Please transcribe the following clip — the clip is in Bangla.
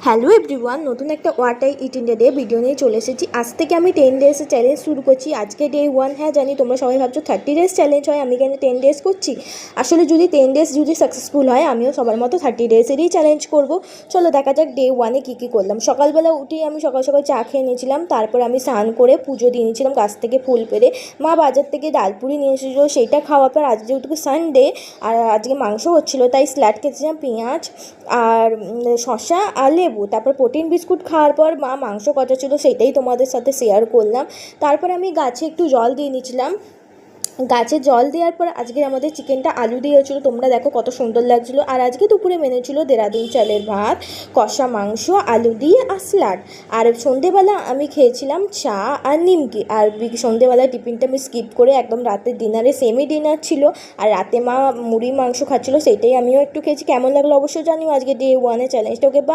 হ্যালো এভরিওয়ান, নতুন একটা what I it in day video নিয়ে চলে এসেছি। আজ থেকে আমি 10 ডেজের চ্যালেঞ্জ শুরু করছি। আজকে ডে 1। হ্যাঁ জানি তোমরা সবাই ভাবছো 30 ডেজ চ্যালেঞ্জ হয়, আমি কেন 10 ডেজ করছি। আসলে যদি 10 ডেজ যদি সাকসেসফুল হয়, আমিও সবার মতো 30 ডেজেরই চ্যালেঞ্জ করব। চলো দেখা যাক ডে 1-এ কী করলাম। সকালবেলা উঠেই আমি সকাল সকাল চা খেয়ে নিয়েছিলাম, তারপর আমি স্নান করে পুজো দিয়ে নিয়েছিলাম গাছ থেকে ফুল পেড়ে। মা বাজার থেকে ডালপুরি নিয়ে এসেছিলো, সেইটা খাওয়ার পর আজ যেহেতু সানডে আর আজকে মাংস হচ্ছিলো, তাই স্যালাড খেয়েছিলাম, পেঁয়াজ আর শসা আর লেবু। তারপর প্রোটিন বিস্কুট খাওয়ার পর মা মাংস কষা ছিল, সেটাই তোমাদের সাথে শেয়ার করলাম। তারপর আমি গাছে একটু জল দিয়ে নিয়েছিলাম। গাছে জল দেওয়ার পর আজকে আমাদের চিকেনটা আলু দিয়ে হয়েছিলো, তোমরা দেখো কত সুন্দর লাগছিলো। আর আজকে দুপুরে মেনু ছিল দেরাদুন চালের ভাত, কষা মাংস, আলু দিয়ে আর স্যালাড। আর সন্ধেবেলা আমি খেয়েছিলাম চা আর নিমকি। আর সন্ধেবেলা টিফিনটা আমি স্কিপ করে একদম রাতের ডিনারে সেমি ডিনার ছিল। আর রাতে মা মুড়ি মাংস খাচ্ছিলো, সেইটাই আমিও একটু খেয়েছি। কেমন লাগলো অবশ্যই জানিও আজকে ডে 1-এর চ্যালেঞ্জটা। ওকে বা